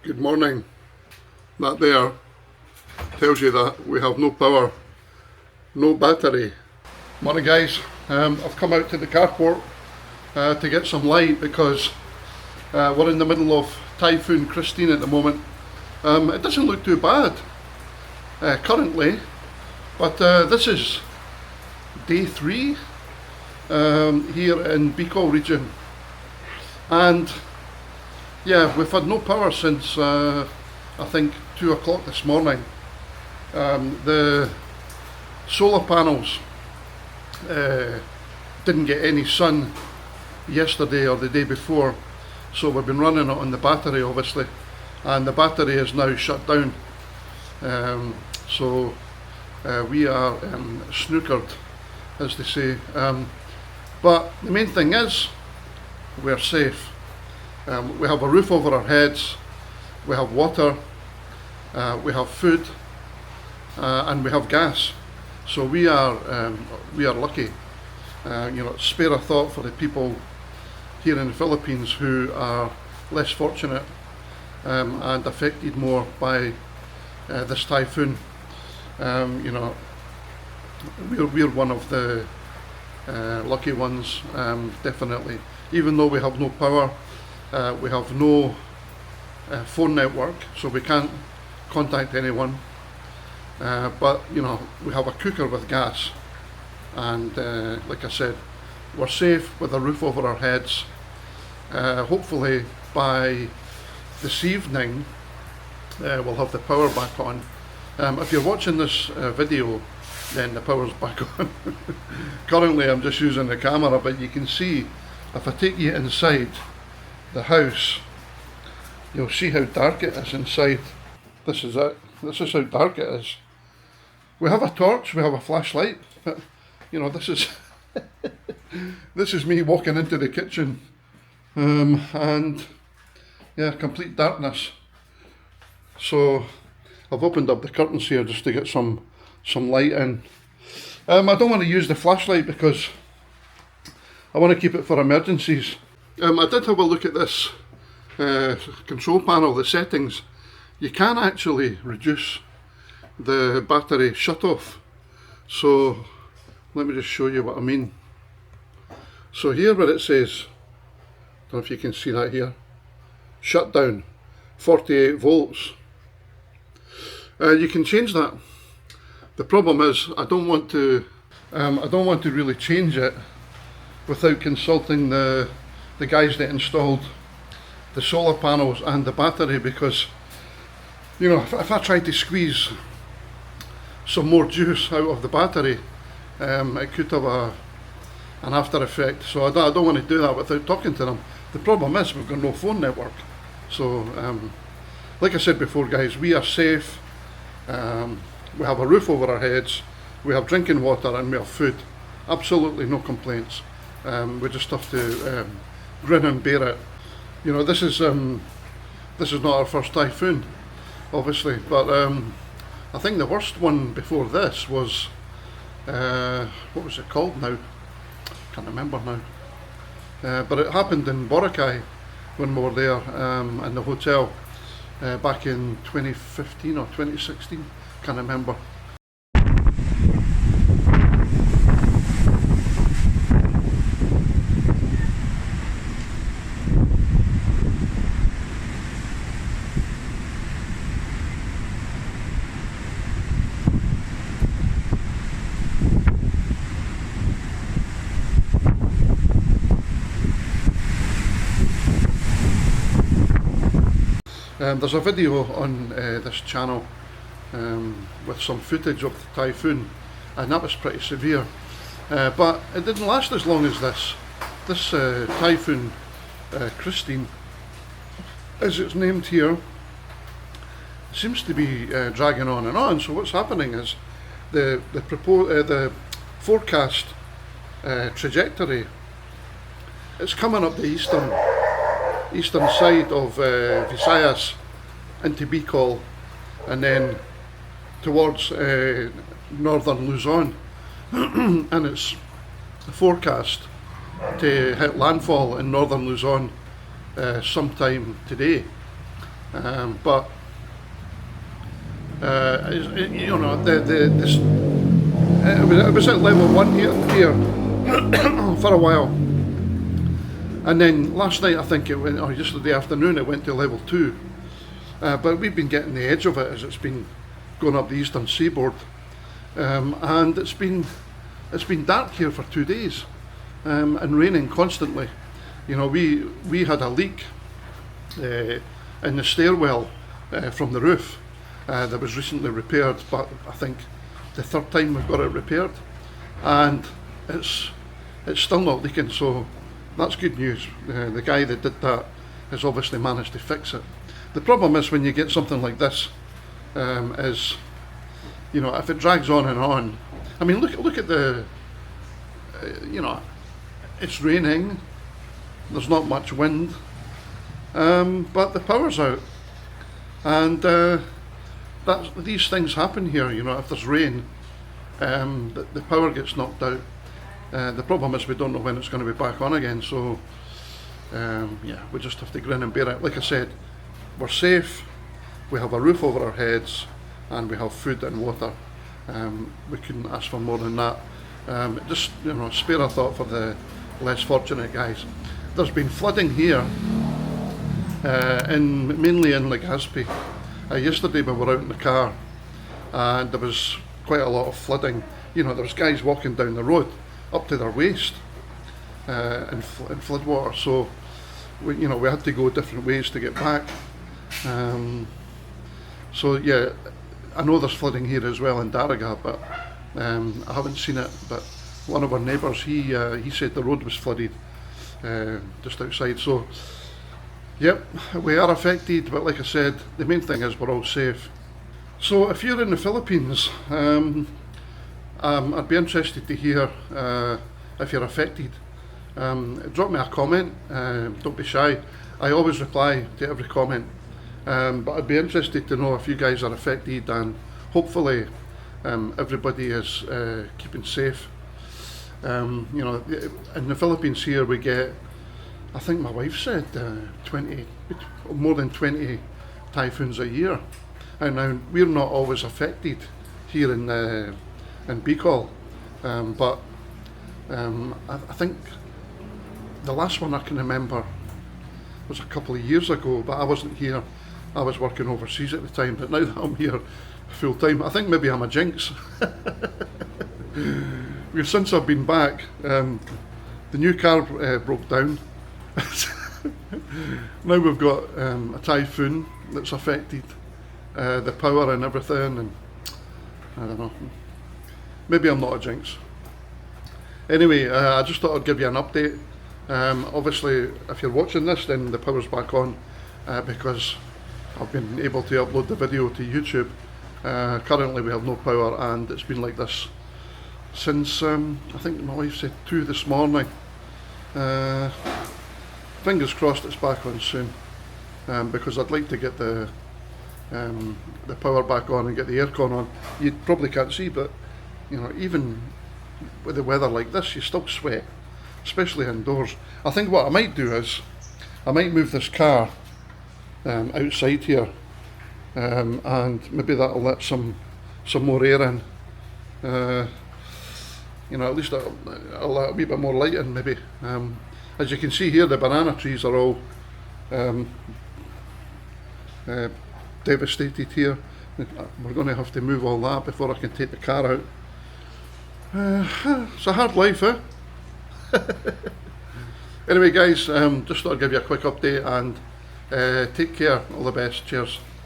Good morning. That there tells you that we have no power, no battery. Morning guys, I've come out to the carport to get some light because we're in the middle of Typhoon Kristine at the moment. It doesn't look too bad currently, but this is day 3 here in Beacol region, and yeah, we've had no power since I think 2 o'clock this morning. The solar panels didn't get any sun yesterday or the day before, so we've been running it on the battery obviously, and the battery is now shut down. So we are snookered, as they say. But the main thing is we're safe. We have a roof over our heads, we have water, we have food, and we have gas. So we are lucky. Spare a thought for the people here in the Philippines who are less fortunate and affected more by this typhoon. We're one of the lucky ones, definitely. Even though we have no power, we have no phone network, so we can't contact anyone. But we have a cooker with gas, and like I said, we're safe with a roof over our heads. Hopefully by this evening we'll have the power back on. If you're watching this video, then the power's back on. Currently I'm just using the camera, but you can see if I take you inside the house, you'll see how dark it is inside. This is it. This is how dark it is. We have a torch, we have a flashlight, but this is this is me walking into the kitchen, and yeah, complete darkness. So I've opened up the curtains here just to get some light in. I don't want to use the flashlight because I want to keep it for emergencies. I did have a look at this control panel, the settings. You can actually reduce the battery shut off. So let me just show you what I mean. So here where it says, I don't know if you can see that here, shutdown, 48 volts. You can change that. The problem is I don't want to really change it without consulting the guys that installed the solar panels and the battery, because if I try to squeeze some more juice out of the battery, it could have an after effect. So I don't want to do that without talking to them. The problem is we've got no phone network. So like I said before guys, we are safe. We have a roof over our heads, we have drinking water, and we have food. Absolutely no complaints. We just have to grin and bear it. This is not our first typhoon, obviously, but I think the worst one before this was what was it called now? Can't remember now. But it happened in Boracay when we were there in the hotel back in 2015 or 2016. Can't remember. There's a video on this channel with some footage of the typhoon, and that was pretty severe, but it didn't last as long as this. This typhoon Kristine, as it's named here, seems to be dragging on and on. So what's happening is the forecast trajectory, it's coming up the eastern side of Visayas into Bicol, and then towards northern Luzon, and it's forecast to hit landfall in northern Luzon sometime today. But you know, it was at level 1 here for a while, and then last night I think it went, or yesterday afternoon it went to level 2. But we've been getting the edge of it as it's been going up the eastern seaboard, and it's been dark here for 2 days, and raining constantly. You know, we had a leak in the stairwell from the roof that was recently repaired, but I think the third time we've got it repaired, and it's still not leaking, so that's good news. The guy that did that has obviously managed to fix it. The problem is when you get something like this, is, you know, if it drags on and on. I mean, look at the, you know, it's raining, there's not much wind, but the power's out, and these things happen here. You know, if there's rain, the power gets knocked out. The problem is we don't know when it's going to be back on again, so yeah, we just have to grin and bear it. Like I said, we're safe, we have a roof over our heads, and we have food and water. We couldn't ask for more than that. Just, you know, spare a thought for the less fortunate guys. There's been flooding here, mainly in Legazpi. Yesterday we were out in the car, and there was quite a lot of flooding. You know, there was guys walking down the road up to their waist in floodwater, so we had to go different ways to get back. So yeah, I know there's flooding here as well in Daraga, but I haven't seen it. But one of our neighbours, he said the road was flooded just outside. So yep, we are affected, but like I said, the main thing is we're all safe. So if you're in the Philippines, I'd be interested to hear if you're affected. Drop me a comment, don't be shy. I always reply to every comment, but I'd be interested to know if you guys are affected, and hopefully everybody is keeping safe. You know, in the Philippines here we get, I think my wife said, more than 20 typhoons a year, and now we're not always affected here in Bicol, but I think the last one I can remember was a couple of years ago, but I wasn't here. I was working overseas at the time, but now that I'm here full time, I think maybe I'm a jinx. Because since I've been back, the new car broke down. Now we've got a typhoon that's affected the power and everything, and I don't know, maybe I'm not a jinx. Anyway, I just thought I'd give you an update. Obviously if you're watching this, then the power's back on, because I've been able to upload the video to YouTube. Currently we have no power, and it's been like this since I think my wife said 2 this morning. Fingers crossed it's back on soon, because I'd like to get the power back on and get the aircon on. You probably can't see, but you know, even with the weather like this, you still sweat, especially indoors. I think what I might do is I might move this car outside here, and maybe that'll let some more air in. You know, at least I'll let a wee bit more light in, maybe. As you can see here, the banana trees are all devastated here. We're going to have to move all that before I can take the car out. It's a hard life, eh? Anyway guys, just thought I'd give you a quick update, and take care. All the best. Cheers.